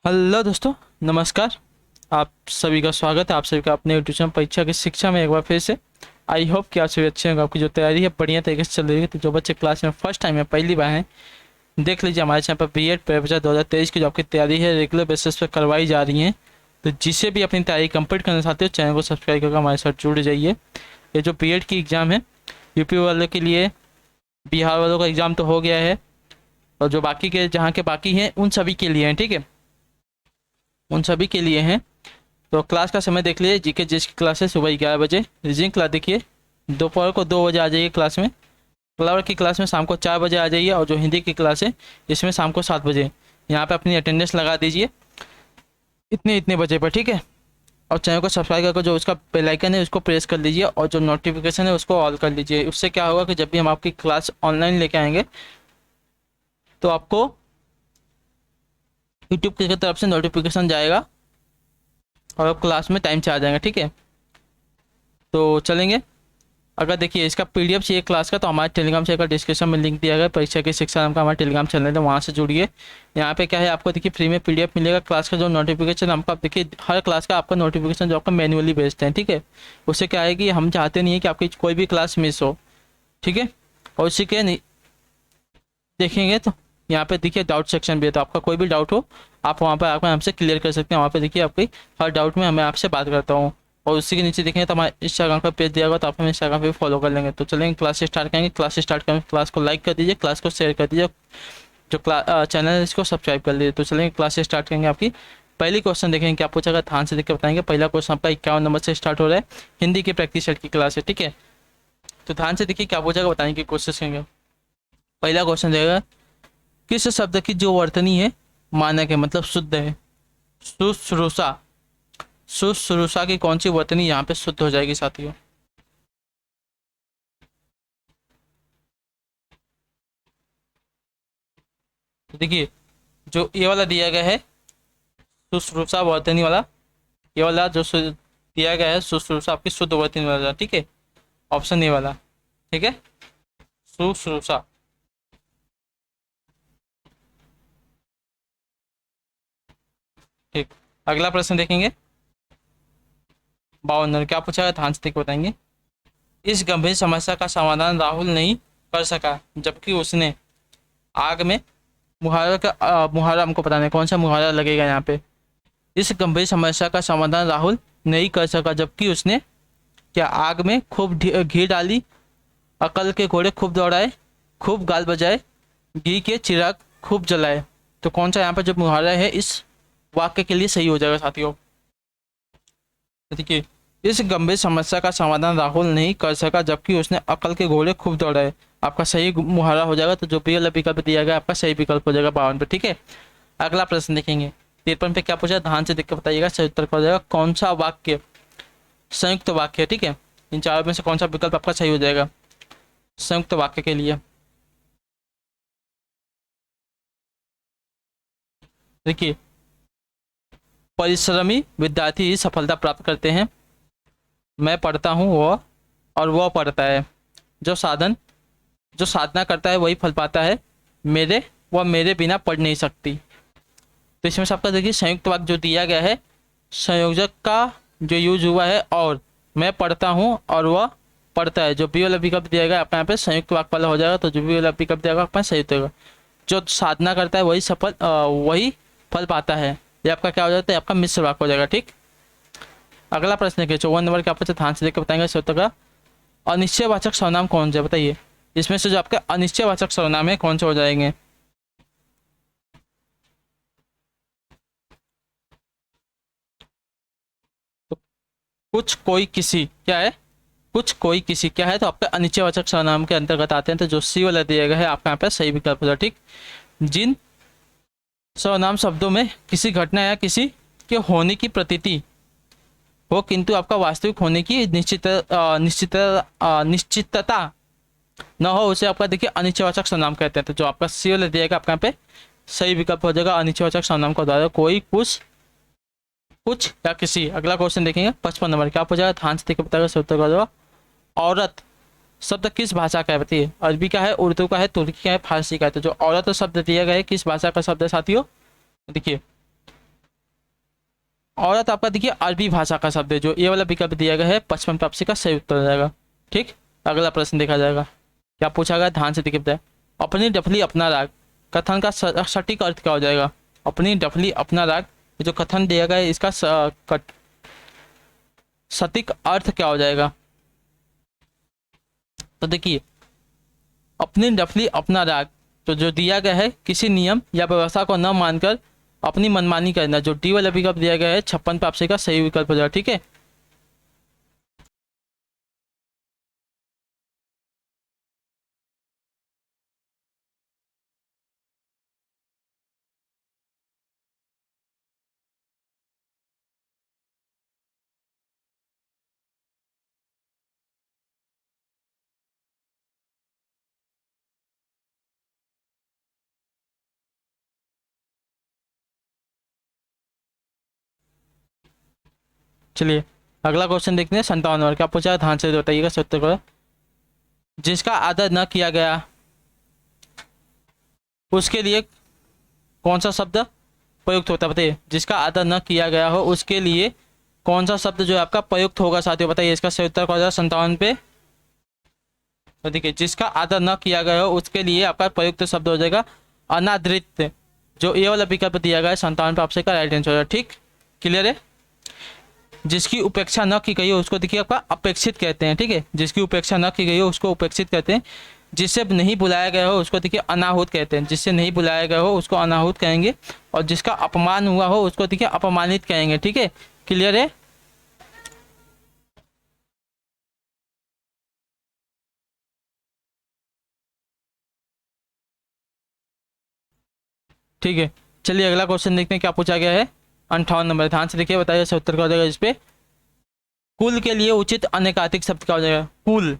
Hello दोस्तों, नमस्कार। आप सभी का स्वागत है। आप सभी का अपने ट्यूशन परीक्षा की शिक्षा में एक बार फिर से। आई होप कि आप सभी अच्छे होंगे। आपकी जो तैयारी है बढ़िया तरीके से चल रही है। तो जो बच्चे क्लास में फर्स्ट टाइम है, पहली बार हैं, देख लीजिए हमारे चैनल पर बीएड प्रवेश 2023 की जो आपकी तैयारी है रेगुलर बेसिस पर करवाई जा रही है। तो जिसे भी अपनी तैयारी कंप्लीट करना चाहते हो चैनल को सब्सक्राइब करके हमारे साथ जुड़ जाइए। ये जो बीएड की एग्ज़ाम है, यूपी वालों के लिए, बिहार वालों का एग्ज़ाम तो हो गया है, और जो बाकी के जहाँ के बाकी हैं उन सभी के लिए हैं। ठीक है, उन सभी के लिए हैं। तो क्लास का समय देख लीजिए। जीके जिस की क्लास है सुबह 11 बजे। रीजनिंग क्लास देखिए, दोपहर को 2 बजे आ जाइए क्लास में। फ्लावर की क्लास में शाम को 4 बजे आ जाइए। और जो हिंदी की क्लास है इसमें शाम को 7 बजे। यहाँ पे अपनी अटेंडेंस लगा दीजिए इतने इतने बजे पर। ठीक है, और चैनल को सब्सक्राइब करके जो उसका बेल आइकन है उसको प्रेस कर लीजिए, और जो नोटिफिकेशन है उसको ऑल कर लीजिए। उससे क्या होगा कि जब भी हम आपकी क्लास ऑनलाइन लेके आएंगे तो आपको यूट्यूब की तरफ से नोटिफिकेशन जाएगा और आप क्लास में टाइम से आ जाएंगे। ठीक है, तो चलेंगे। अगर देखिए इसका पीडीएफ चाहिए क्लास का तो हमारे टेलीग्राम चैनल का डिस्क्रिप्शन में लिंक दिया गया है। परीक्षा की शिक्षा नाम का हमारा टेलीग्राम चैनल है, वहाँ से जुड़िए। यहाँ पे क्या है, आपको देखिए फ्री में पीडीएफ मिलेगा क्लास का। जो नोटिफिकेशन हमको आप देखिए हर क्लास का आपका नोटिफिकेशन जो आपका मैन्युअली भेजते हैं। ठीक है, उससे क्या है कि हम चाहते नहीं है कि आपकी कोई भी क्लास मिस हो। ठीक है, और उसी के देखेंगे तो यहाँ पे देखिए डाउट सेक्शन भी है। तो आपका कोई भी डाउट हो आप वहाँ पर आकर हमसे क्लियर कर सकते हैं। वहाँ पे देखिए आपकी हर डाउट में मैं आपसे बात करता हूँ। और उसी के नीचे देखेंगे तो हमारा इंस्टाग्राम का पेज दिया होगा, तो आप हमें इंस्टाग्राम पे फॉलो कर लेंगे। तो चलेंगे क्लास स्टार्ट करेंगे। क्लास स्टार्ट करेंगे, क्लास को लाइक कर दीजिए, क्लास को शेयर कर दीजिए, जो चैनल है इसको सब्सक्राइब कर लीजिए। तो चलेंगे क्लास स्टार्ट करेंगे। आपकी पहली क्वेश्चन देखेंगे क्या पूछा गया, ध्यान से देख के बताएंगे। पहला क्वेश्चन आपका 51 नंबर से स्टार्ट हो रहा है। हिंदी की प्रैक्टिस सेट की क्लास है। ठीक है, तो ध्यान से देखिए क्या पूछा गया, बताने की कोशिश करेंगे। पहला क्वेश्चन देगा, किस शब्द की जो वर्तनी है मानक है, मतलब शुद्ध है। शुश्रूषा। शुश्रूषा की कौन सी वर्तनी यहाँ पे शुद्ध हो जाएगी साथियों। तो देखिए जो ये वाला दिया गया है शुश्रूषा वर्तनी वाला, ये वाला जो दिया गया है शुश्रूषा आपकी शुद्ध वर्तनी वाला। ठीक है, ऑप्शन ए वाला। ठीक है, शुश्रूषा। ठीक, अगला प्रश्न देखेंगे। 52 क्या पूछा है, ध्यान से देख के बताएंगे। इस गंभीर समस्या का समाधान राहुल नहीं कर सका जबकि उसने आग में मुहावरा का मुहावरा हमको पता नहीं कौन सा मुहावरा लगेगा यहाँ पे। इस गंभीर समस्या का समाधान राहुल नहीं कर सका जबकि उसने क्या आग में खूब घी डाली, अकल के घोड़े खूब दौड़ाए, खूब गाल बजाए, घी के चिराग खूब जलाए। तो कौन सा यहाँ पर जो मुहावरा है इस वाक्य के लिए सही हो जाएगा साथियों। तो देखिए इस गंभीर समस्या का समाधान राहुल नहीं कर सका जबकि उसने अकल के घोड़े खूब दौड़ाए, आपका सही मुहावरा हो जाएगा। तो जो भी वाला विकल्प दिया गया आपका सही विकल्प हो जाएगा 52 पे। ठीक है, अगला प्रश्न देखेंगे। 53 पे क्या पूछा, ध्यान से देख के बताइएगा। सही उत्तर हो जाएगा कौन सा वाक्य संयुक्त वाक्य है। ठीक है, इन चारों में से कौन सा विकल्प आपका सही हो जाएगा संयुक्त वाक्य के लिए। देखिए परिश्रमी विद्यार्थी ही सफलता प्राप्त करते हैं। मैं पढ़ता हूँ वह और वह पढ़ता है। जो साधना करता है वही फल पाता है। वह मेरे बिना पढ़ नहीं सकती। तो इसमें से आपका देखिए संयुक्त वाक्य जो दिया गया है, संयोजक का जो यूज हुआ है और मैं पढ़ता हूँ और वह पढ़ता है, जो बी वाला विकल्प दिया गया आपका यहाँ पे संयुक्त वाक्य वाला हो जाएगा। तो जो बी वाला विकल्प दिया गया आपका संयुक्त होगा। जो साधना करता है वही फल पाता है, ये आपका क्या हो जाता है, आपका मिश्र वाक्य हो जाएगा। ठीक, अगला प्रश्न देखिए 54 नंबर के आपको ध्यान से देकर बताएंगे। सत्य का अनिश्चयवाचक सर्वनाम कौन से बताइए। इसमें से जो आपके अनिश्चयवाचक सर्वनाम है कौन से हो जाएंगे। तो कुछ कोई किसी क्या है, कुछ कोई किसी क्या है, तो आपका अनिश्चयवाचक सर्वनाम के अंतर्गत आते हैं। तो जो सी वाला दिया गया है आपका यहाँ पे सही विकल्प हो जाएगा। ठीक, जिन सर्वनाम शब्दों में किसी घटना या किसी के होने की प्रतीति हो किंतु आपका वास्तविक होने की निश्चितता न हो, उसे आपका देखिए अनिश्चयवाचक सर्वनाम कहते हैं। तो जो आपका सी वाला दिया गया आपका यहाँ पे सही विकल्प हो जाएगा अनिश्चयवाचक सर्वनाम का द्वारा कोई कुछ या किसी। अगला क्वेश्चन देखेंगे 55 नंबर क्या हो जाएगा, ध्यान से देखकर बताएगा सही उत्तर का जवाब। औरत शब्द किस भाषा का है बताइए। अरबी का है, उर्दू का है, तुर्की का है, फारसी का है। तो जो औरत शब्द दिया गया है किस भाषा का शब्द है साथियों। देखिए औरत आपका देखिए अरबी भाषा का शब्द है। जो ये वाला विकल्प दिया गया है 55 पे आपसे का सही उत्तर हो जाएगा। ठीक, अगला प्रश्न देखा जाएगा। क्या पूछा गया, ध्यान से देखिए बताए। अपनी डफली अपना राग कथन का सटीक अर्थ क्या हो जाएगा। अपनी डफली अपना राग, ये जो कथन दिया गया है इसका सटीक अर्थ क्या हो जाएगा। तो देखिए, अपनी डफली अपना राग, तो जो दिया गया है किसी नियम या व्यवस्था को न मानकर अपनी मनमानी करना, जो डी वाला विकल्प दिया गया है 56 पे आपसे का सही विकल्प हो जाएगा। ठीक है, चलिए अगला क्वेश्चन देखते हैं 57 नंबर। क्या पूछा है, ध्यान से बताइएगा सत्तर को। जिसका आदर न किया गया उसके लिए कौन सा शब्द प्रयुक्त होता है, बताइए। जिसका आदर न किया गया हो उसके लिए कौन सा शब्द जो है आपका प्रयुक्त होगा साथियों, बताइए। इसका सही उत्तर क्या हो जाएगा 57 पे। तो देखिए, जिसका आदर न किया गया हो उसके लिए आपका प्रयुक्त शब्द हो जाएगा अनादृत। जो ये वाला विकल्प दिया गया है 57 पे आपसे का राइट आंसर हो जाएगा। ठीक, क्लियर है। जिसकी उपेक्षा न की गई हो उसको देखिए आपका अपेक्षित कहते हैं। ठीक है, जिसकी उपेक्षा न की गई हो उसको उपेक्षित कहते हैं। जिससे नहीं बुलाया गया हो उसको देखिए अनाहुत कहते हैं। जिससे नहीं बुलाया गया हो उसको अनाहुत कहेंगे। और जिसका अपमान हुआ हो उसको देखिए अपमानित कहेंगे। ठीक है, क्लियर है। ठीक है, चलिए अगला क्वेश्चन देखते हैं क्या पूछा गया है। 58 नंबर, ध्यान से देखिए, बताइए इसका उत्तर क्या हो जाएगा इस पे। कुल के लिए उचित अनेकातिक शब्द क्या हो जाएगा। कुल,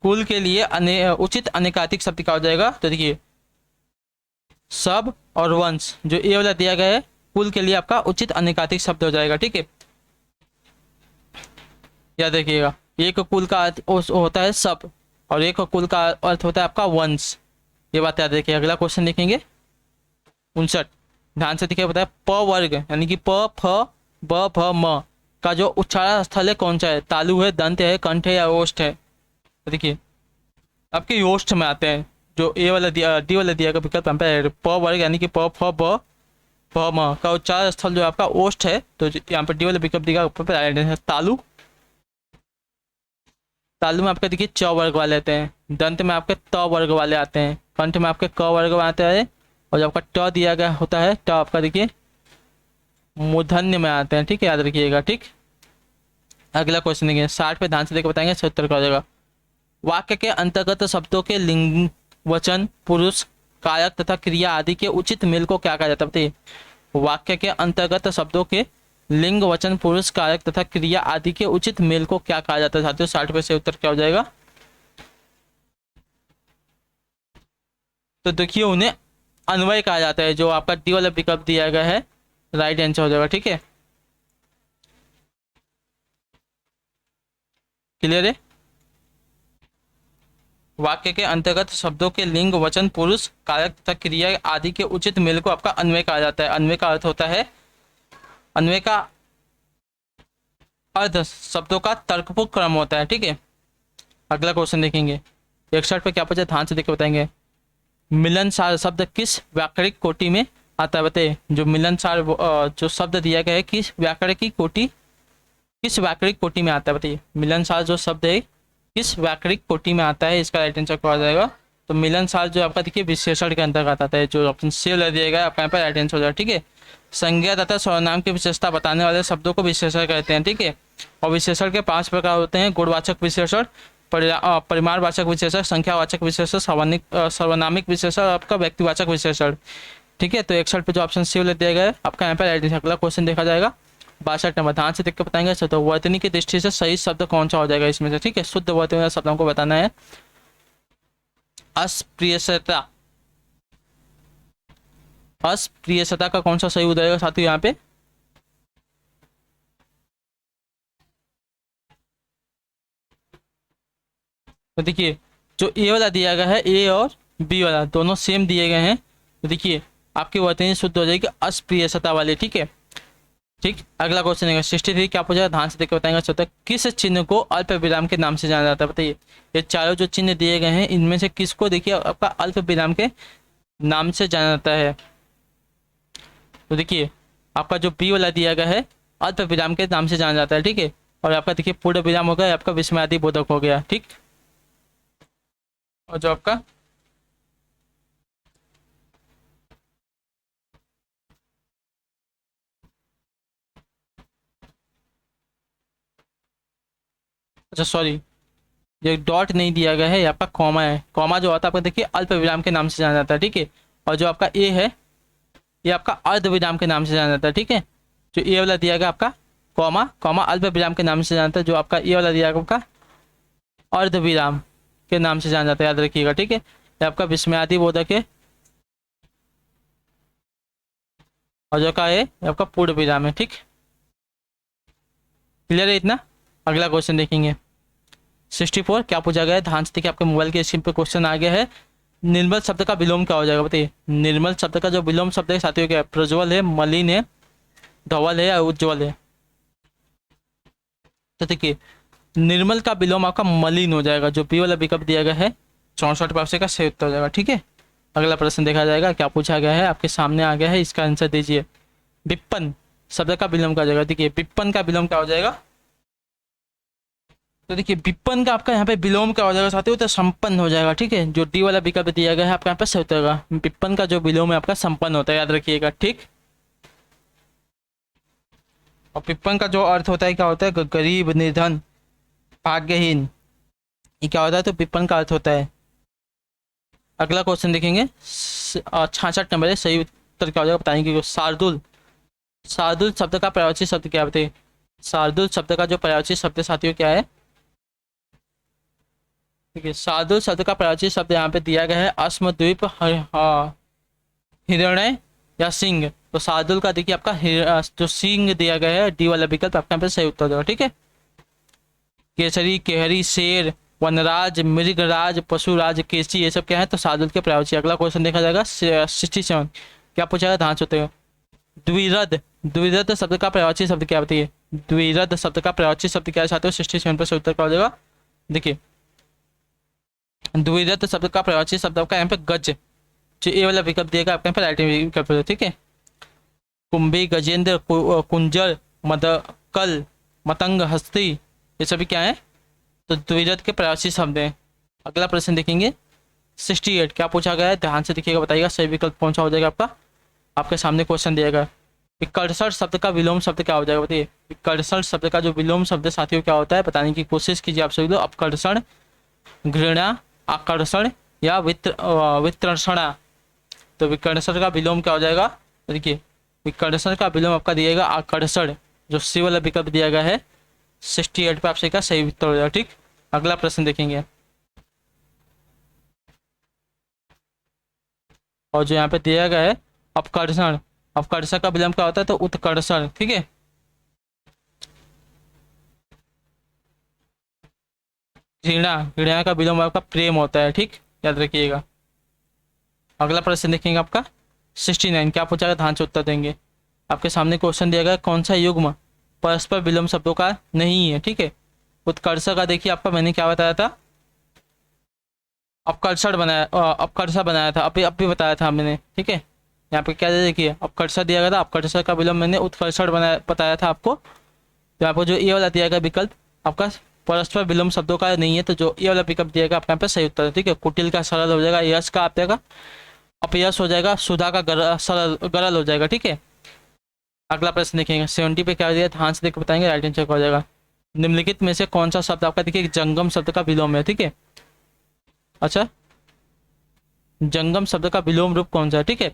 कुल के लिए उचित अनेकातिक शब्द क्या हो जाएगा। तो देखिए, सब और वंश, जो ये वाला दिया गया है कुल के लिए आपका उचित अनेकातिक शब्द हो जाएगा। ठीक है, याद रखिएगा। एक कुल का अर्थ होता है सब और एक कुल का अर्थ होता है आपका वंश। ये बात याद रखिए। अगला क्वेश्चन देखेंगे 59, ध्यान से देखिए, बताया प वर्ग यानी कि प फ ब भ म का जो उच्चारण स्थल है कौन सा है। तालु है, दंत है, कंठ है या ओष्ठ है। तो देखिए आपके ओष्ठ में आते हैं। जो ए वाला दिया डी वाला दिया का विकल्प यहाँ पे प वर्ग यानी कि प फ ब भ म का उच्चारण स्थल जो आपका ओष्ठ है। तो यहाँ पे डी वाला विकल्प दिया ऊपर पे तालु। तालु में आपके देखिए च वर्ग वाले आते हैं। दंत में आपके त वर्ग वाले आते हैं। कंठ में आपके क वर्ग वाले आते हैं। और जो आपका ट दिया गया होता है ट आपका देखिए मूर्धन्य में आते हैं। ठीक है, याद रखिएगा। ठीक, अगला क्वेश्चन देखिए 60 पे, ध्यान से देखकर बताएंगे इसका उत्तर क्या हो जाएगा। वाक्य के अंतर्गत शब्दों के लिंग वचन पुरुष कारक तथा क्रिया आदि के उचित मेल को क्या कहा जाता है, बताइए। वाक्य के अंतर्गत शब्दों के लिंग वचन पुरुष कारक तथा क्रिया आदि के उचित मेल को क्या कहा जाता है साथियों। 60 पे से उत्तर क्या हो जाएगा। तो देखिए, उन्हें अन्वय कहा जाता है। जो आपका डी वाला विकल्प दिया गया है राइट आंसर हो जाएगा। ठीक है, क्लियर है। वाक्य के अंतर्गत शब्दों के लिंग वचन पुरुष कारक तथा क्रिया आदि के उचित मेल को आपका अन्वय कहा जाता है। अन्वय का अर्थ होता है, अन्वय का अर्थ शब्दों का तर्कपूर्ण क्रम होता है। ठीक है, अगला क्वेश्चन देखेंगे 61 पे। क्या पूछा, ध्यान से देख के बताएंगे। मिलनसार शब्द किस व्याकरणिक कोटि में आता है, बताइए। जो मिलनसार जो शब्द दिया गया है किस व्याकरणिक कोटि, किस व्याकरणिक कोटि में आता है, बताइए। मिलनसार जो शब्द है किस व्याकरणिक कोटि में आता है, इसका राइट आंसर क्या हो जाएगा। तो मिलनसार जो आपका देखिए विशेषण के अंतर्गत आता है। जो ऑप्शन सी दिया गया आपका यहाँ पर राइट आंसर हो जाएगा। ठीक है, संज्ञा तथा सर्वनाम की विशेषता बताने वाले शब्दों को विशेषण कहते हैं। ठीक है, और विशेषण के 5 प्रकार होते हैं। गुणवाचक विशेषण, परिमाणवाचक विशेषण, संख्यावाचक विशेषण, सर्वनामिक विशेषण और आपका व्यक्तिवाचक विशेषण। ठीक है, तो 61 पे जो ऑप्शन सी दिया गया है आपका यहाँ पर राइट आंसर। अगला क्वेश्चन देखा जाएगा 62 नंबर, ध्यान से देख के बताएंगे। तो वर्तनी की दृष्टि से सही शब्द कौन सा हो जाएगा इसमें से। ठीक है, शुद्ध वर्तनी वाले शब्दों को बताना है। अस्पृश्यता, अस्पृश्यता का कौन सा सही हो जाएगा साथियों यहाँ पे। तो देखिए, जो ए वाला दिया गया है ए और बी वाला दोनों सेम दिए गए हैं। तो देखिए आपकी वर्तनी शुद्ध हो जाएगी अस्पृश्यता वाली। ठीक है, ठीक, अगला क्वेश्चन है 63, क्या पूछा, ध्यान से देखकर बताएंगे। चौथा, किस चिन्ह को अल्प विराम के नाम से जाना जाता है, बताइए। ये चारों जो चिन्ह दिए गए हैं इनमें से किसको देखिए आपका अल्प विराम के नाम से जाना जाता है। तो देखिए आपका जो बी वाला दिया गया है अल्प विराम के नाम से जाना जाता है, ठीक है। और आपका देखिए पूर्ण विराम हो गया, आपका विस्मयादि बोधक हो गया, ठीक। और जो आपका अच्छा सॉरी, ये डॉट नहीं दिया गया है, ये आपका कॉमा है। कॉमा जो होता है आपका देखिए अल्प विराम के नाम से जाना जाता है, ठीक है। और जो आपका ए है ये आपका अर्ध विराम के नाम से जाना जाता है, ठीक है। जो ए वाला दिया गया आपका कॉमा, कॉमा अल्प विराम के नाम से जाना जाता है। जो आपका ए वाला दिया गया आपका अर्ध विराम के नाम से जाना जाता है, याद रखिएगा, ठीक है। ये आपका विस्मयादि बोधक है। और जो का है ये आपका पूर्ण विराम है, ठीक। क्लियर है इतना। अगला क्वेश्चन देखेंगे 64, क्या पूछा गया है, ध्यान से देखिए, आपके मोबाइल के स्क्रीन पे क्वेश्चन आ गया है। निर्मल शब्द का विलोम क्या हो जाएगा, बताइए। निर्मल शब्द का जो विलोम शब्द है साथियों क्या है, प्रज्वल है, मलिन है, धवल है या उज्ज्वल है। तो देखिए निर्मल का विलोम आपका मलिन हो जाएगा। जो बी वाला विकल्प दिया गया है 64% का सही उत्तर हो जाएगा, ठीक है। अगला प्रश्न देखा जाएगा, क्या पूछा गया है, आपके सामने आ गया है, इसका आंसर दीजिए। विप्पन शब्द का विलोम क्या हो जाएगा, देखिए विप्पन का विलोम क्या हो जाएगा। तो देखिए विप्पन का आपका यहाँ पे विलोम क्या हो जाएगा साथियों, तो संपन्न हो जाएगा, ठीक है। जो डी वाला विकल्प दिया गया है आपका यहाँ पे सही उत्तर होगा। विप्पन का जो विलोम है आपका संपन्न होता है, याद रखिएगा, ठीक। और विप्पन का जो अर्थ होता है क्या होता है, गरीब, निर्धन, भाग्यहीन, ये क्या होता है, तो विप्पन का अर्थ होता है। अगला क्वेश्चन देखेंगे 66 नंबर है, सही उत्तर क्या हो जाएगा बताएंगे। शार्दुल, शार्दुल शब्द का पर्यायवाची शब्द क्या बताइए। शार्दुल शब्द का जो पर्यायवाची शब्द साथियों क्या है, ठीक है। शार्दुल शब्द का पर्यायवाची शब्द यहाँ पे दिया गया है अश्मद्वीप, हिरण्य या सिंह। तो शार्दुल का देखिए आपका जो सिंह दिया गया है डी वाला विकल्प आपका यहाँ पे सही उत्तर देगा, ठीक है। केसरी, केहरी, शेर, वनराज, मृगराज, पशुराज, केसी, ये सब क्या है, तो शार्दुल के पर्यायवाची। अगला क्वेश्चन देखा जाएगा 67, क्या पूछा है, ध्यान से होते द्विरद, द्विरद शब्द का पर्यायवाची शब्द क्या बताइए। द्विरद शब्द का पर्यायवाची शब्द क्या चाहते हो, 67 पर उत्तर क्या हो जाएगा। देखिए द्विरद शब्द का पर्यायवाची शब्द आपका यहाँ पे गज, जो ए वाला विकल्प दिएगा आपके यहाँ पे राइट विकल्प, ठीक है। कुंभी, गजेंद्र, कुंजर, मदकल, मतंग, हस्ती, ये सभी क्या है, तो द्विरद के पर्यायवाची शब्द हैं। अगला प्रश्न देखेंगे 68, क्या पूछा गया है, ध्यान से देखिएगा, बताइएगा सही विकल्प कौन सा हो जाएगा आपका। आपके सामने क्वेश्चन दिएगा विकर्षण शब्द का विलोम शब्द क्या हो जाएगा, बताइए। विकर्षण शब्द का जो विलोम शब्द साथियों क्या होता है, बताने की कोशिश कीजिए आप सभी लोग। अपकर्षण, घृणा, आकर्षण या वितर्षणा। तो विकर्षण का विलोम क्या हो जाएगा, देखिए विकर्षण का विलोम आपका दिएगा आकर्षण। जो सी वाला विकल्प दिया गया है 68 पे आपसे का सही उत्तर हो जाएगा, ठीक। अगला प्रश्न देखेंगे, और जो यहाँ पे दिया गया है अपकर्षण, अपकर्षण का विलोम क्या होता है, तो उत्कर्षण, ठीक है। घृणा, घृणा का विलोम आपका प्रेम होता है, ठीक, याद रखिएगा। अगला प्रश्न देखेंगे आपका 69, क्या पूछा गया, ध्यान से उत्तर देंगे। आपके सामने क्वेश्चन दिया गया कौन सा युग्म परस्पर विलोम शब्दों का नहीं है, ठीक है। उत्कर्ष का देखिए आपका मैंने क्या बताया था, अपकर्षण बनाया, अपकर्षा बनाया था, अभी बताया था मैंने, ठीक है। यहाँ पे क्या देखिए अपकर्षा दिया गया था, अपकर्षा का विलोम मैंने उत्कर्षण बनाया बताया था आपको। तो आपको जो ए वाला दिया गया विकल्प आपका परस्पर विलोम शब्दों का नहीं है, तो जो ए वाला विकल्प दिया गया आपका यहाँ पे सही उत्तर है, ठीक है। कुटिल का सरल हो जाएगा, यश का आप जाएगा अपयश हो जाएगा, सुधा का सरल गरल हो जाएगा, ठीक है। अगला प्रश्न देखेंगे 70 पे क्या दिया, ध्यान से देख बताएंगे, राइट आंसर हो जाएगा। निम्नलिखित में से कौन सा शब्द आपका देखिए जंगम शब्द का विलोम है, ठीक है। अच्छा जंगम शब्द का विलोम रूप कौन सा है, ठीक है।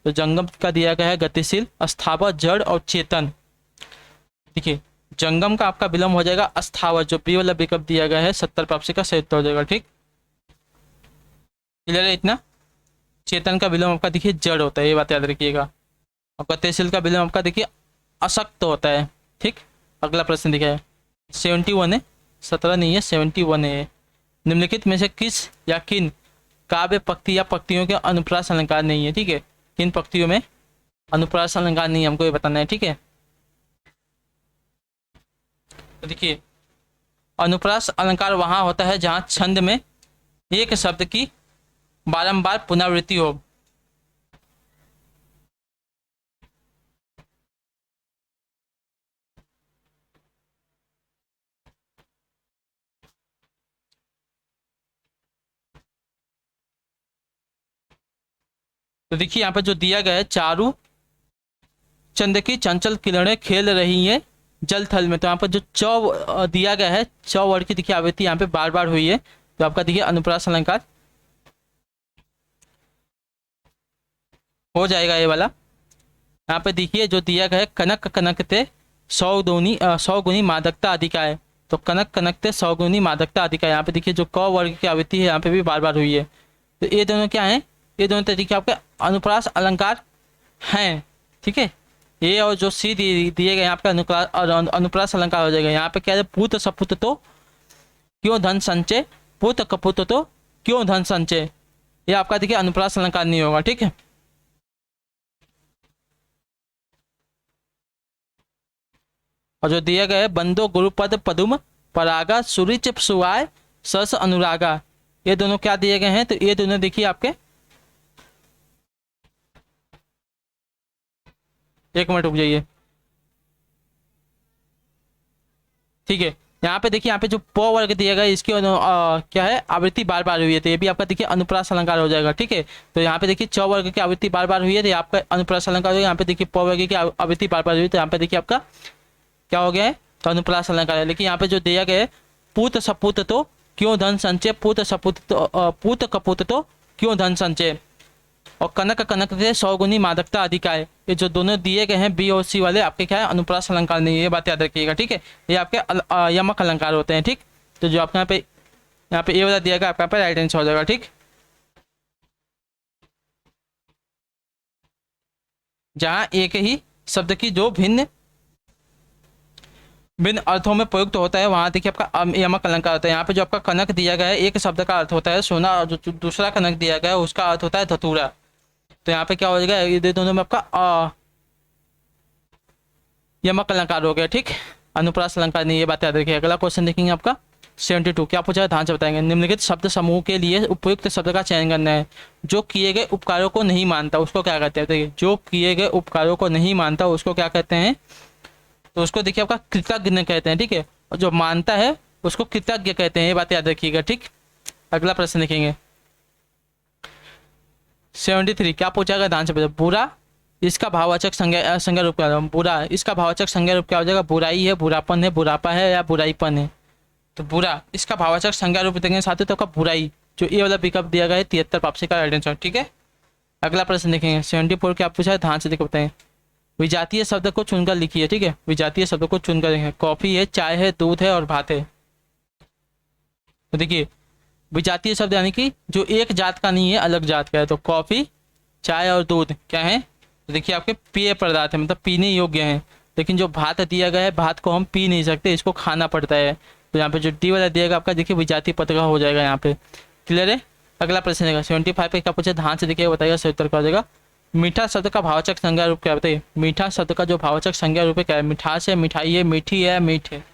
तो जंगम का दिया गया है गतिशील, अस्थावर, जड़ और चेतन। देखिए जंगम का आपका विलोम हो जाएगा अस्थावर, जो बी वाला विकल्प दिया गया है 70% का सही उत्तर हो जाएगा, ठीक। क्लियर है इतना। चेतन का विलोम आपका देखिए जड़ होता है, ये बात याद रखिएगा। और गतिशील का विलोम आपका देखिए अशक्त होता है, ठीक। अगला प्रश्न देखिए 71 है, 17 नहीं है, 71 है। निम्नलिखित में से किस या किन काव्य पंक्ति या पंक्तियों के अनुप्रास अलंकार नहीं है, ठीक है। किन पंक्तियों में अनुप्रास अलंकार नहीं है, हमको ये बताना है, ठीक है। तो देखिए अनुप्रास अलंकार वहां होता है जहां छंद में एक शब्द की बारंबार पुनरावृत्ति हो। तो देखिए यहाँ पे जो दिया गया है, चारू चंद की चंचल किरणें खेल रही हैं जल थल में। तो यहाँ पर जो दिया गया है, वर्ड की देखिए आवृत्ति यहाँ पे बार बार हुई है। तो आपका देखिए अनुप्रास अलंकार हो जाएगा ये वाला। यहाँ पे देखिए जो दिया गया है, कनक कनकते सौ गुनी मादकता अधिकाय। तो कनक कनकते सौ गुनी मादकता अधिकाय, यहाँ पे देखिए जो क वर्ग की आवृत्ति है यहाँ पे भी बार बार हुई है। तो ये दोनों क्या है, ये दोनों तरीके आपके अनुप्रास अलंकार हैं, ठीक है। ये और जो सी दिए गए यहाँ पे अनुप्रास अलंकार हो जाएगा। यहाँ पे क्या है, पूत सपुत तो क्यों धन संचय, पुत कपुत तो क्यों धन संचय, ये आपका देखिए अनुप्रास अलंकार नहीं होगा, ठीक है। और जो दिया गया है, बंदो गुरुपद पदुम परागा सुरिच सुवाय सस अनुरागा, ये दोनों क्या दिए गए हैं, तो ये दोनों देखिए आपके, एक मिनट रुक जाइए, ठीक है। यहाँ पे देखिए, यहाँ पे जो प वर्ग दिया गया है, इसकी क्या है, आवृत्ति बार बार हुई है। तो ये भी आपका देखिए अनुप्रास अलंकार हो जाएगा, ठीक है। तो यहाँ पे देखिए च वर्ग की आवृत्ति बार बार हुई है, तो आपका अनुप्रास अलंकार हो गया। यहाँ पे देखिए प वर्ग की आवृत्ति बार बार हुई है, तो यहाँ पे देखिए आपका क्या हो गया है, तो अनुप्रास अलंकार है। लेकिन यहाँ पे जो दिया गया है, पूत सपूत तो क्यों धन संचय, पूत सपूत तो पूत कपूत तो क्यों धन संचय, और कनक कनक से सौगुनी मादकता अधिकाय, ये जो दोनों दिए गए हैं बी और सी वाले, आपके क्या है, अनुप्रास अलंकार नहीं है। ये बात याद रखिएगा, ठीक है। ये आपके यमक अलंकार होते हैं, ठीक। तो जो आपके यहाँ पे ये वाला दिया गया, आपका यहाँ पे राइट आंसर हो जाएगा, ठीक। जहाँ एक ही शब्द की जो भिन्न भिन्न अर्थों में प्रयुक्त होता है, वहां देखिए आपका यमक अलंकार होता है। यहाँ पे जो आपका कनक दिया गया है, एक शब्द का अर्थ होता है सोना, और जो दूसरा कनक दिया गया है उसका अर्थ होता है धतूरा। तो यहाँ पे क्या हो जाएगा, ये दोनों में आपका यमक अलंकार हो गया, ठीक। अनुप्रास अलंकार नहीं, ये बात याद रखिए। अगला क्वेश्चन देखेंगे आपका 72, क्या पूछा है, ध्यान से बताएंगे। निम्नलिखित शब्द समूह के लिए उपयुक्त शब्द का चयन करना है। जो किए गए उपकारों को नहीं मानता उसको क्या कहते हैं, देखिए जो किए गए उपकारों को नहीं मानता उसको क्या कहते हैं, तो उसको देखिए आपका कृतज्ञ कहते हैं, ठीक है। और जो मानता है उसको कृतज्ञ कहते हैं, ये बात याद रखिएगा, ठीक। अगला प्रश्न देखेंगे 73, क्या पूछा गया, ध्यान से बताओ। बुरा इसका भाववाचक संज्ञा रूप क्या होगा, बुरा इसका भाववाचक संज्ञा रूप क्या हो जाएगा, बुराई है, बुरापन है, बुरापा है, या बुराईपन है। तो बुरा इसका भाववाचक संज्ञा रूप देंगे साथ ही, तो आपका बुराई, जो ये वाला विकल्प दिया गया है 73 वापसी का राइट आंसर, ठीक है। अगला प्रश्न देखेंगे 74, क्या पूछा है, ध्यान से देखो बताएं। विजातीय शब्द को चुनकर लिखिए, ठीक है। विजातीय शब्द को चुनकर लिखिए। कॉफी है, चाय है, दूध है और भात है। तो देखिए विजातीय शब्द यानी कि जो एक जात का नहीं है, अलग जात का है। तो कॉफी, चाय और दूध क्या है, तो देखिए आपके पेय पदार्थ है, मतलब पीने योग्य है। लेकिन जो भात दिया गया है, भात को हम पी नहीं सकते, इसको खाना पड़ता है। तो यहाँ पे जो डी वाला दिएगा आपका, देखिए विजातीय पद का हो जाएगा यहाँ पे, क्लियर है। अगला प्रश्न रहेगा 75 पे, क्या पूछे, ध्यान से देखिए बताइएगा, सही उत्तर क्या हो जाएगा। मीठा शब्द का भाववाचक संज्ञा रूप क्या बताइए। मीठा शब्द का जो भाववाचक संज्ञा रूप है क्या है, मिठास है, मिठाई है, मीठी है, मीठ है।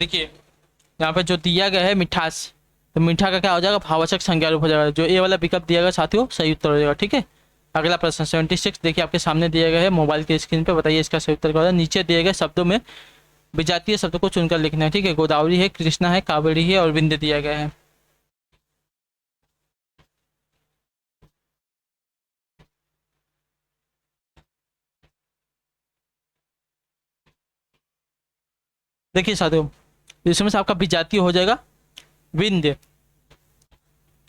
देखिए यहाँ पे जो दिया गया है मिठास, तो मीठा का क्या हो जाएगा, भाववाचक संज्ञा रूप हो जाएगा। जो ए वाला विकल्प दिया गया साथियों, सही उत्तर हो जाएगा, ठीक है। अगला प्रश्न 76, देखिए आपके सामने दिया गया है मोबाइल के स्क्रीन पे, बताइए इसका सही उत्तर क्या होगा। नीचे दिए गए शब्दों में विजातीय शब्द को चुनकर लिखना है, ठीक है। गोदावरी है, कृष्णा है, कावेरी है और विंध्य दिया गया है। देखिए साथियों, इसमें से आपका विजातीय हो जाएगा विंध्य।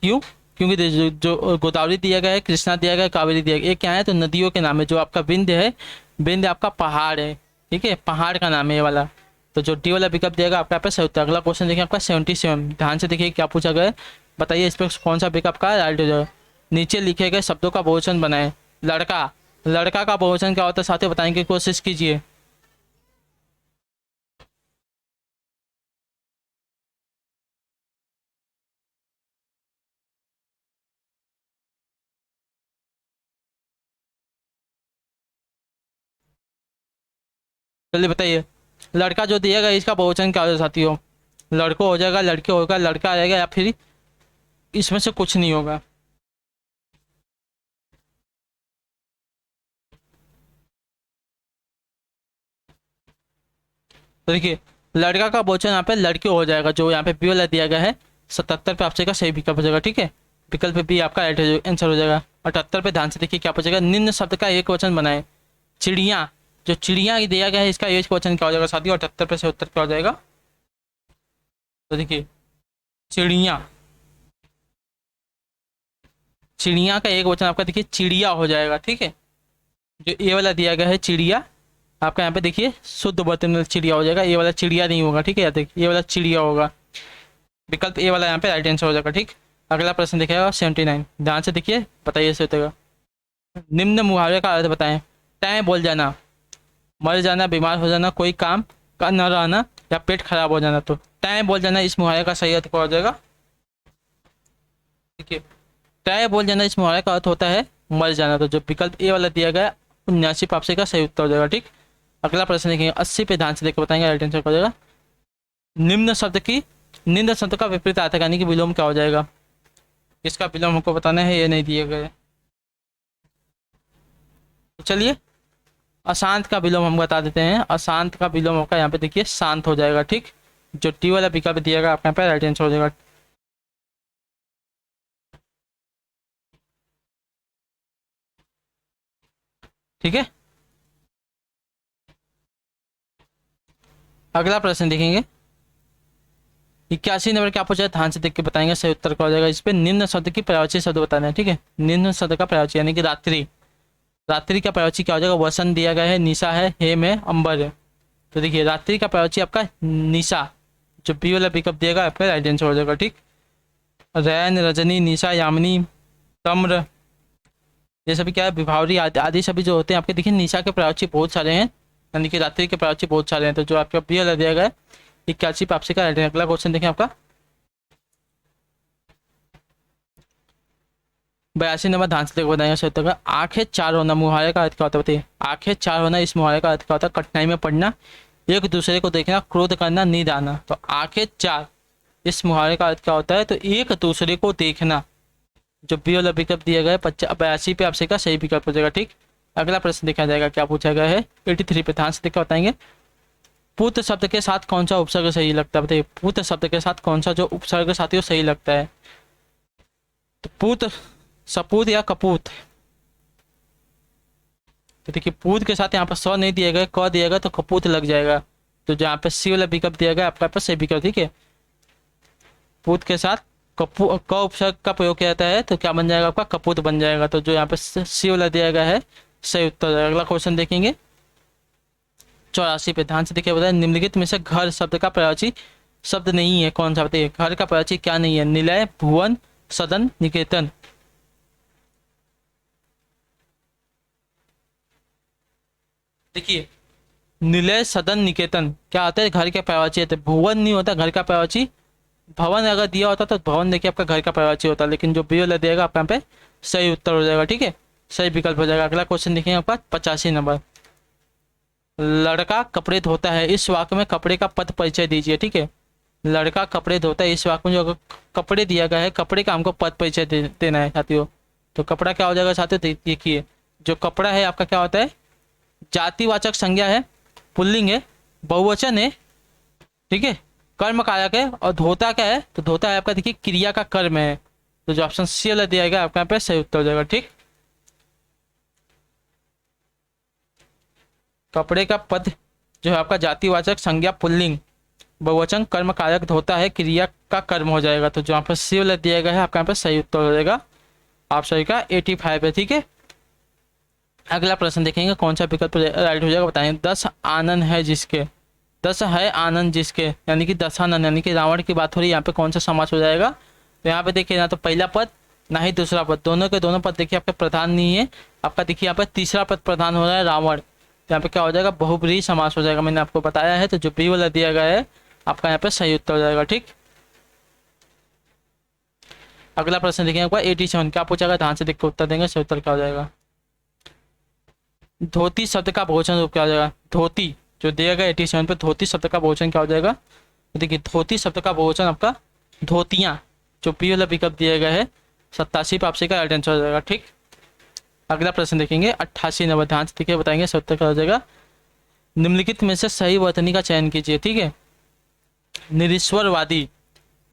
क्यों, क्योंकि जो गोदावरी दिया गया है, कृष्णा दिया गया है, कावेरी दिया गया है, ये क्या है, तो नदियों के नाम है। जो आपका विंध्य है, विंध्य आपका पहाड़ है, ठीक है, पहाड़ का नाम है ये वाला। तो जो डी वाला विकल्प दिएगा आपका पे सही उत्तर। अगला क्वेश्चन देखिए आपका 77, ध्यान से देखिए क्या पूछा गया है, बताइए इस पर कौन सा विकल्प का राइट हो जाएगा। नीचे लिखे गए शब्दों का बहुवचन बनाए। लड़का, लड़का का बहुवचन क्या होता है साथियों, बताने की कोशिश कीजिए। चलिए बताइए, लड़का जो दिएगा इसका बहुवचन क्या हो जाएगा साथियों? लड़को हो जाएगा, लड़के होगा, लड़का आएगा, या फिर इसमें से कुछ नहीं होगा। तो देखिए, लड़का का बहुवचन यहाँ पे लड़के हो जाएगा, जो यहाँ पे बी वाला दिया गया है 77 पे आपसे का सही विकल्प हो जाएगा। ठीक है, विकल्प बी आपका राइट आंसर हो जाएगा। 78 पे ध्यान से देखिए क्या पूछेगा, निम्न शब्द का एक वचन बनाए। चिड़िया, जो चिड़िया दिया गया है इसका एक वचन क्या हो जाएगा साथियों? 78 पे से उत्तर क्या हो जाएगा? तो देखिए, चिड़िया, चिड़िया का एक वचन आपका देखिए चिड़िया हो जाएगा। ठीक है, जो ए वाला दिया गया है चिड़िया, आपका यहाँ पे देखिए शुद्ध वर्तन में चिड़िया हो जाएगा, ये वाला चिड़िया नहीं होगा। ठीक है, देखिए ये वाला चिड़िया होगा, विकल्प ए वाला यहाँ पे राइट आंसर हो जाएगा। ठीक, अगला प्रश्न देखिएगा 79, ध्यान से देखिए, बताइए इसे होगा। निम्न मुहावरे का अर्थ बताएं। तय बोल जाना, मर जाना, बीमार हो जाना, कोई काम का न रहना, या पेट खराब हो जाना। तो तय बोल जाना इस मुहावरे का सही अर्थ क्या हो जाएगा? देखिए, तय बोल जाना इस मुहावरे का अर्थ होता है मर जाना। तो जो विकल्प ए वाला दिया गया 79 पे आपसे का सही उत्तर हो जाएगा। ठीक, अगला प्रश्न देखेंगे 80 पे, ध्यान से देखकर बताएंगे राइट आंसर क्या हो जाएगा। निम्न शब्द की, निम्न शब्द का विपरीत अर्थ यानी कि विलोम क्या हो जाएगा? इसका विलोम हमको बताना है, ये नहीं दिए गए। तो चलिए, अशांत का विलोम हम बता देते हैं। अशांत का विलोम होगा यहाँ पे देखिए शांत हो जाएगा। ठीक, जो टी वाला विकल्प दिया गया आपके यहाँ पे राइट आंसर हो जाएगा। ठीक है, अगला प्रश्न देखेंगे 81 नंबर क्या पूछा है, ध्यान से देख के बताएंगे सही उत्तर क्या हो जाएगा। इस पे निम्न शब्द की पर्यायवाची शब्द बताना है। ठीक है, निम्न शब्द का पर्यायवाची यानी कि रात्रि, रात्रि का पर्यायवाची क्या हो जाएगा? वसंत दिया गया है, निशा है, हेम है, अंबर है। तो देखिए, रात्रि का पर्यायवाची आपका निशा, जो बी वाला पिकअप दिएगा आपका राइट आंसर हो जाएगा। ठीक, रैन, रजनी, निशा, यामिनी, तम्र, ये सभी क्या है? विभावरी आदि आदि सभी जो होते हैं आपके देखिए निशा के पर्यायवाची बहुत सारे हैं, यानी कि रात्रि के पर्यायवाची बहुत सारे हैं। तो जो आपका बी वाला दिया गया है 81 पे आपसे का राइट। अगला क्वेश्चन देखें आपका 82 नंबर, ध्यान से देखो बताएंगे सही उत्तर का। आंखें चार होना मुहावरे का अर्थ क्या होता है बताइए? आंखें चार होना इस मुहावरे का अर्थ क्या होता है? कठिनाई में पड़ना, एक दूसरे को देखना, क्रोध करना, नींद आना। तो आंखें चार इस मुहावरे का अर्थ क्या होता है? तो एक दूसरे को देखना। जो बी वाला विकल्प दिया गया है 82 पे आपसे का सही विकल्प हो जाएगा। ठीक, अगला प्रश्न देखा जाएगा क्या पूछा गया है 83 पे, ध्यान से देखकर बताएंगे। पुत्र शब्द के साथ कौन सा उपसर्ग सही लगता है बताइए? पुत्र शब्द के साथ कौन सा जो उपसर्ग साथियों सही लगता है? तो पुत्र, सपूत या कपूत? तो देखिए, पूत के साथ यहाँ पर स नहीं दिया गया, क दिया गया तो कपूत लग जाएगा। तो जहाँ पे सी वाला विकल्प दिया गया आपका पास सही विकल्प। ठीक है, पूत के साथ क उपसर्ग का प्रयोग किया जाता है तो क्या बन जाएगा आपका? कपूत बन जाएगा। तो जो यहाँ पे सी वाला दिया गया है सही उत्तर हो जाएगा। अगला क्वेश्चन देखेंगे 84 पे, ध्यान से देखिए बताए। निम्नलिखित में से घर शब्द का पर्यायवाची शब्द नहीं है, कौन सा बताइए? घर का पर्यायवाची क्या नहीं है? निलय, भुवन, सदन, निकेतन। देखिए, निलय, सदन, निकेतन क्या आता है? घर के पर्यायवाची होते हैं। भुवन नहीं होता घर का पर्यायवाची। भवन अगर दिया होता तो भवन देखिए आपका घर का पर्यायवाची होता, लेकिन जो बी वाला दिएगा आपका यहाँ पे सही उत्तर हो जाएगा। ठीक है, सही विकल्प हो जाएगा। अगला क्वेश्चन देखेंगे आपका 85 नंबर। लड़का कपड़े धोता है इस वाक्य में कपड़े का पद परिचय दीजिए। ठीक है, लड़का कपड़े धोता है इस वाक्य में जो अगर कपड़े दिया गया है, कपड़े का हमको पद परिचय देना है साथियों। तो कपड़ा क्या हो जाएगा साथियों? देखिए, जो कपड़ा है आपका क्या होता है? जातिवाचक संज्ञा है, पुल्लिंग है, बहुवचन है। ठीक है, कर्म कारक है, और धोता क्या है? तो धोता है आपका देखिए क्रिया का कर्म है। तो जो ऑप्शन सी वाला दिया गया आपका यहाँ पे सही उत्तर हो जाएगा। ठीक, कपड़े का पद जो है आपका जातिवाचक संज्ञा पुल्लिंग, बहुवचन, कर्म कारक, धोता है, क्रिया का कर्म हो जाएगा। तो जो यहाँ पर सी वाला दिया गया है आपका यहाँ पे सही उत्तर हो जाएगा। आप सही का 85 है। ठीक है, अगला प्रश्न देखेंगे कौन सा विकल्प राइट हो जाएगा बताएं। 10 आनंद है जिसके, 10 है आनंद जिसके, यानी कि दशानंद, यानी कि रावण की बात हो रही है। यहाँ पे कौन सा समास हो जाएगा? तो यहाँ पे देखिए ना तो पहला पद ना ही दूसरा पद, दोनों के दोनों पद देखिए आपके प्रधान नहीं है। आपका देखिए यहाँ पे तीसरा पद प्रधान हो रहा है रावण। तो यहाँ पे क्या हो जाएगा? बहुब्रीहि समास हो जाएगा, मैंने आपको बताया है। तो जो बी वाला दिया गया है आपका यहाँ पे सही उत्तर हो जाएगा। ठीक, अगला प्रश्न देखेंगे आपका 87 क्या पूछा गया, ध्यान से देख के उत्तर देंगे, सही उत्तर क्या हो जाएगा। धोती शब्द का बहुवचन रूप क्या हो जाएगा? धोती, जो दिया गया 87 पे धोती शब्द का बहुवचन क्या हो जाएगा। तो देखिए धोती शब्द का बहुवचन आपका धोतियाँ, जो बी वाला विकल्प दिया गया है 87 पे आपसे का राइट आंसर हो जाएगा। ठीक, अगला प्रश्न देखेंगे 88 नंबर, ध्यान से देखिए बताएंगे सब तक हो जाएगा। निम्नलिखित में से सही वर्तनी का चयन कीजिए। ठीक है, निरीश्वरवादी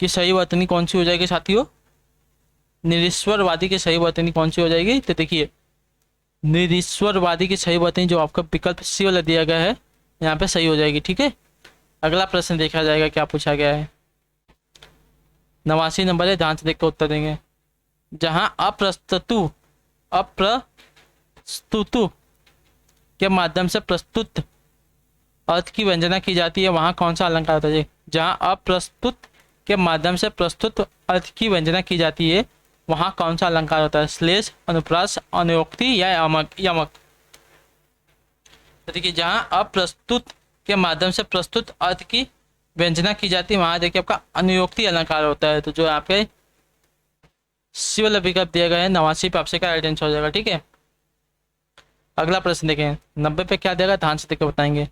की सही वर्तनी कौन सी हो जाएगी साथियों। निरीश्वरवादी की सही वर्तनी कौन सी हो जाएगी। तो देखिए निरीश्वरवादी की सही वर्तनी जो आपका विकल्प सी वाला दिया गया है यहाँ पे सही हो जाएगी। ठीक है, अगला प्रश्न देखा जाएगा क्या पूछा गया है। 89 नंबर है, ध्यान से देखकर उत्तर देंगे। जहाँ अप्रस्तुतु के माध्यम से प्रस्तुत अर्थ की व्यंजना की जाती है वहाँ कौन सा अलंकार होता है। जहाँ अप्रस्तुत के माध्यम से प्रस्तुत अर्थ की व्यंजना की जाती है वहाँ कौन सा अलंकार होता है। श्लेष, अनुप्रास, अनुयोक्ति या यमक। तो देखिए जहाँ अप्रस्तुत के माध्यम से प्रस्तुत अर्थ की व्यंजना की जाती है वहाँ देखिए आपका अनुयोक्ति अलंकार होता है। तो जो आपके सी वाला विकल्प दिया गया है 89 पे आपसे का राइट आंसर हो जाएगा। ठीक है, अगला प्रश्न देखें 90 पे क्या देगा, ध्यान से देखकर बताएंगे।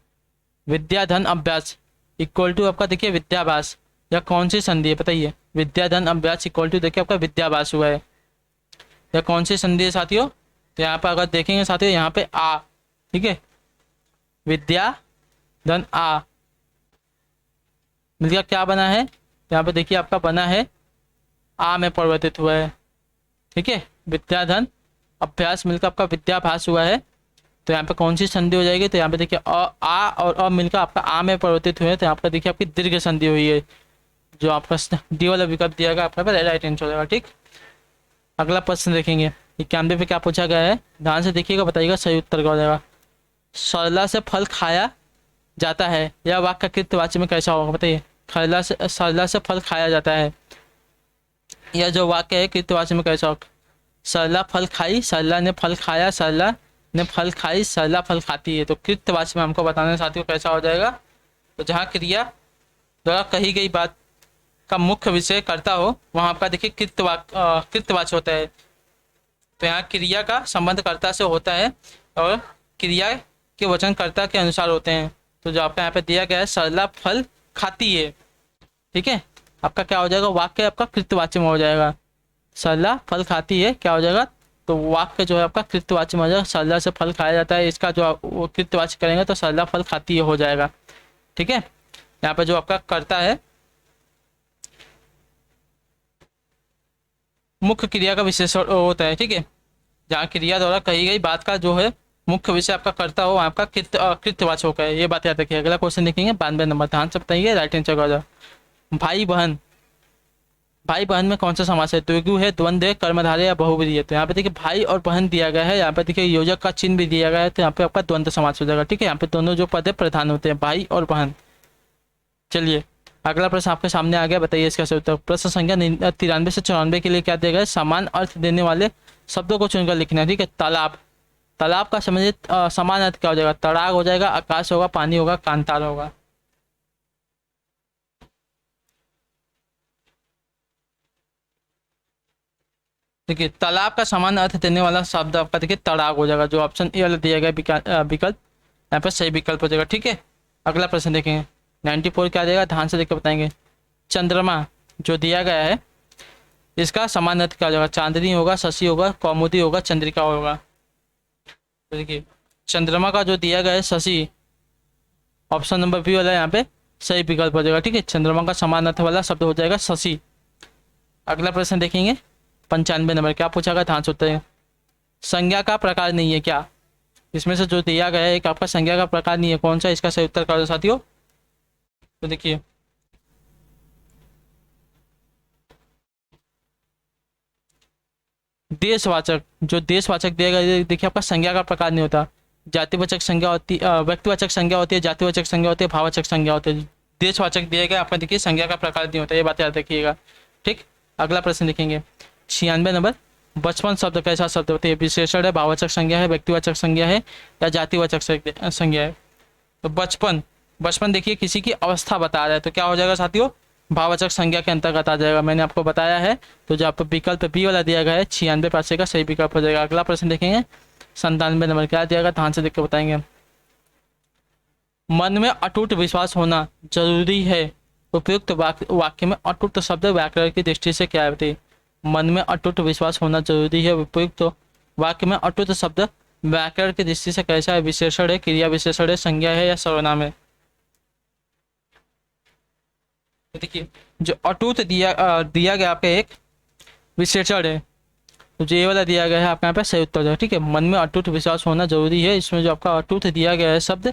विद्या धन अभ्यास इक्वल टू आपका देखिए विद्याभ्यास, या कौन सी संधि है बताइए। विद्या धन अभ्यास इक्वल टू देखिए आपका विद्याभ्यास हुआ है, या कौन सी संधि है साथियों। तो यहाँ पर अगर देखेंगे साथियों यहाँ पे आ, ठीक है, विद्या धन आ मिलकर क्या बना है। यहाँ पे देखिए आपका बना है आ में परिवर्तित हुआ है। ठीक है, विद्या धन अभ्यास मिलकर आपका विद्याभ्यास हुआ है। तो यहाँ पे कौन सी संधि हो जाएगी। तो यहाँ पे देखिए आ और अ मिलकर आपका आ में परिवर्तित हुए हैं। तो यहाँ पर देखिए आपकी दीर्घ संधि हुई है, जो आपका डी वाला विकल्प दिया गया आपका राइट आंसर हो जाएगा। ठीक, अगला प्रश्न देखेंगे 91 पे क्या पूछा गया है, ध्यान से देखिएगा बताइएगा सही उत्तर क्या हो जाएगा। सरला से फल खाया जाता है यह वाक्य कृत्यवाची में कैसा होगा बताइए। सरला से फल खाया जाता है, यह जो वाक्य है कृत्यवाची में कैसा होगा। सरला फल खाई, सरला ने फल खाया, सरला ने फल खाई, सरला फल खाती है। तो कृत्यवाची में हमको बताने साथियों कैसा हो जाएगा। तो जहाँ क्रिया द्वारा कही गई बात का मुख्य विषय करता हो वहाँ आपका देखिए कृत्यवाची होता है। तो यहाँ क्रिया का संबंध कर्ता से होता है और क्रिया के वचन कर्ता के अनुसार होते हैं। तो जो आपका यहाँ पे दिया गया है सरला फल खाती है, ठीक है, आपका क्या हो जाएगा, वाक्य आपका कृत्यवाची में हो जाएगा। सरला फल खाती है क्या हो जाएगा, तो वाक्य जो है आपका कृत्यवाची में हो जाएगा। सरला से फल खाया जाता है, इसका जो वो कृत्यवाची करेंगे तो सरला फल खाती है हो जाएगा। ठीक है, यहाँ पे जो आपका कर्ता है मुख्य क्रिया का विशेषण होता है। ठीक है, जहाँ क्रिया द्वारा कही गई बात का जो है मुख्य विषय आपका कर्ता हो आपका कृत्यवाचक है, ये बात याद रखिए। अगला क्वेश्चन देखेंगे 92 नंबर, ध्यान से बताइए राइट आंसर का हो जाएगा। भाई बहन, भाई बहन में कौन सा समास है, द्विगु है, द्वंद्व है, कर्मधारय या बहुव्रीहि है। तो यहाँ पे देखिए भाई और बहन दिया गया है, यहाँ पे देखिए योजक का चिन्ह भी दिया गया है, तो यहाँ पे आपका द्वंद्व समास हो जाएगा। ठीक है, यहाँ पे दोनों जो पद है प्रधान होते हैं, भाई और बहन। चलिए अगला प्रश्न आपके सामने आ गया, बताइए इसका सही उत्तर। प्रश्न संख्या 93 से 94 के लिए क्या दिया गया है, समान अर्थ देने वाले शब्दों को चुनकर लिखना है। ठीक है, तालाब, तालाब का संबंधित समान अर्थ क्या हो जाएगा, तड़ाग हो जाएगा, आकाश होगा, पानी होगा, कांतार होगा। देखिए तालाब का समान अर्थ देने वाला शब्द आपका देखिए तड़ाग हो जाएगा, जो ऑप्शन ए वाला दिया गया विकल्प यहाँ पर सही विकल्प हो जाएगा। ठीक है, अगला प्रश्न देखेंगे 94 क्या देगा, ध्यान से देखकर बताएंगे। चंद्रमा जो दिया गया है इसका समान अर्थ क्या हो जाएगा, चांदनी होगा, शशि होगा, कौमुदी होगा, चंद्रिका होगा। तो देखिए चंद्रमा का जो दिया गया है शशि, ऑप्शन नंबर बी वाला यहाँ पे सही विकल्प हो जाएगा। ठीक है, चंद्रमा का समान अर्थ वाला शब्द हो जाएगा शशि। अगला प्रश्न देखेंगे 95 नंबर, क्या पूछा गया, ध्यान से उत्तर है। संज्ञा का प्रकार नहीं है क्या, इसमें से जो दिया गया है एक आपका संज्ञा का प्रकार नहीं है, कौन सा, इसका सही उत्तर कर दो साथियों। तो देखिए देशवाचक, जो देशवाचक दिया गया देखिए आपका संज्ञा का प्रकार नहीं होता। जातिवाचक संज्ञा होती, व्यक्तिवाचक संज्ञा होती है, जातिवाचक संज्ञा होती है, भाववाचक संज्ञा होती है। देशवाचक दिया गया आपका देखिए संज्ञा का प्रकार नहीं होता, ये बात याद रखिएगा। ठीक, अगला प्रश्न देखेंगे 96 नंबर, बचपन शब्द कैसा शब्द होती है, विशेषण है, भाववाचक संज्ञा है, व्यक्तिवाचक संज्ञा है या जातिवाचक संज्ञा है। तो बचपन, बचपन देखिए किसी की अवस्था बता रहा है, तो क्या हो जाएगा साथियों, भाववाचक संज्ञा के अंतर्गत आ जाएगा, मैंने आपको बताया है। तो जो आपको विकल्प बी वाला दिया गया है 96% का सही विकल्प हो जाएगा। अगला प्रश्न देखेंगे 97 नंबर, क्या दिया गया, ध्यान से देख के बताएंगे। मन में अटूट विश्वास होना जरूरी है। उपयुक्त वाक्य में अटूट शब्द व्याकरण की दृष्टि से क्या है? मन में अटूट विश्वास होना जरूरी है। उपयुक्त वाक्य में अटूट शब्द व्याकरण की दृष्टि से कैसा है? विशेषण है, क्रिया विशेषण है, संज्ञा है या सर्वनाम है? तो देखिए जो अटूट दिया गया आपका एक विशेषण है, तो जो ये वाला दिया गया है आपका यहाँ पे सही उत्तर है। ठीक है, मन में अटूट विश्वास होना जरूरी है, इसमें जो आपका अटूट दिया गया है शब्द,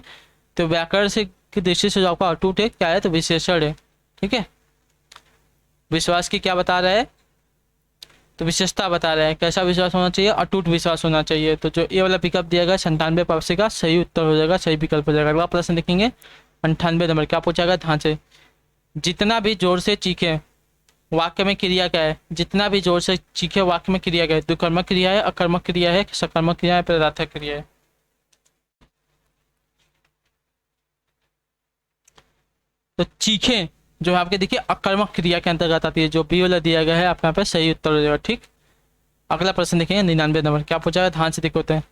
तो व्याकरण से की दृष्टि से जो आपका अटूट है क्या है? तो विशेषण है। ठीक है, विश्वास की क्या बता रहा है? तो विशेषता बता रहा है। कैसा विश्वास होना चाहिए? अटूट विश्वास होना चाहिए। तो जो ये वाला विकल्प दिया गया 97% का सही उत्तर हो जाएगा, सही विकल्प हो जाएगा। अगला प्रश्न देखेंगे 98 नंबर, क्या पूछा गया? ध्यान से, जितना भी जोर से चीखे वाक्य में क्रिया क्या है? जितना भी जोर से चीखे वाक्य में क्रिया क्या है? दुकर्मक क्रिया है, अकर्मक क्रिया है, सकर्मक क्रिया है, प्रदार्थक क्रिया है? तो चीखे जो है आपके देखिए अकर्मक क्रिया के अंतर्गत आती है। जो बी वाला दिया गया है आपके यहाँ पे सही उत्तर हो जाएगा। ठीक, अगला प्रश्न देखेंगे 99 नंबर, क्या पूछा गया? ध्यान से देखो होते हैं।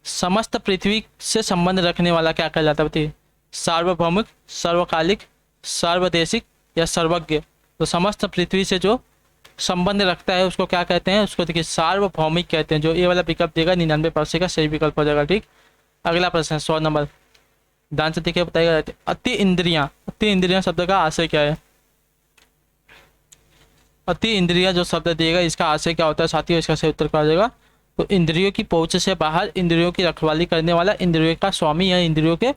समस्त पृथ्वी से संबंध रखने वाला क्या कहलाता है? बताइए, सार्वभौमिक, सर्वकालिक, सर्वदेशिक या सर्वज्ञ? तो समस्त पृथ्वी से जो संबंध रखता है उसको क्या कहते हैं? उसको देखिए सार्वभौमिक कहते हैं। जो ये वाला विकल्प देगा 99% का सही विकल्प हो जाएगा। ठीक, अगला प्रश्न 100 नंबर, ध्यान से देखिए बताइएगा। अति इंद्रियां शब्द का आशय क्या है? अति इंद्रिया जो शब्द दिएगा इसका आशय क्या होता है साथियों? इसका सही उत्तर क्या हो जाएगा? तो इंद्रियों की पहुंच से बाहर, इंद्रियों की रखवाली करने वाला, इंद्रियों का स्वामी या इंद्रियों के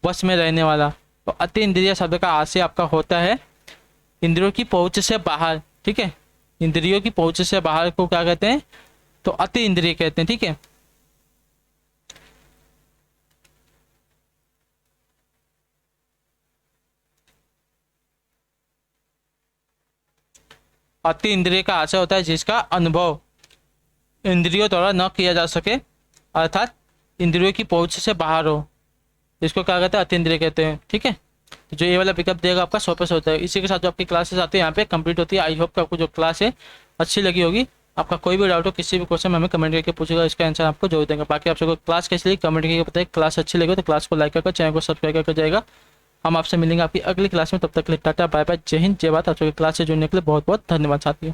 वश में रहने वाला। तो अति इंद्रिय शब्द का आशय आपका होता है इंद्रियों की पहुंच से बाहर। ठीक है, इंद्रियों की पहुंच से बाहर को क्या कहते हैं? तो अति इंद्रिय कहते हैं। ठीक है, अति इंद्रिय का आशय होता है जिसका अनुभव इंद्रियों द्वारा न किया जा सके, अर्थात इंद्रियों की पहुंच से बाहर हो, इसको क्या कहते हैं? अति इंद्रिय कहते हैं। ठीक है, तो जो ये वाला पिकअप देगा आपका 100% होता है। इसी के साथ जो आपकी क्लासेस आती है यहाँ पे कंप्लीट होती है। आई होप कि आपको जो क्लास है अच्छी लगी होगी। आपका कोई भी डाउट हो, किसी भी क्वेश्चन में हमें कमेंट करके पूछेगा, इसका आंसर आपको जरूर देंगे। बाकी आप सबको क्लास कैसी लगी कमेंट करके बताइए। क्लास अच्छी लगी तो क्लास को लाइक करके चैनल को सब्सक्राइब करके जाएगा। हम आपसे मिलेंगे आपकी अगली क्लास में, तब तक के लिए टाटा बाय बाय, जय हिंद, जय भारत। आप सबके क्लास से जुड़ने के लिए बहुत बहुत धन्यवाद साथियों।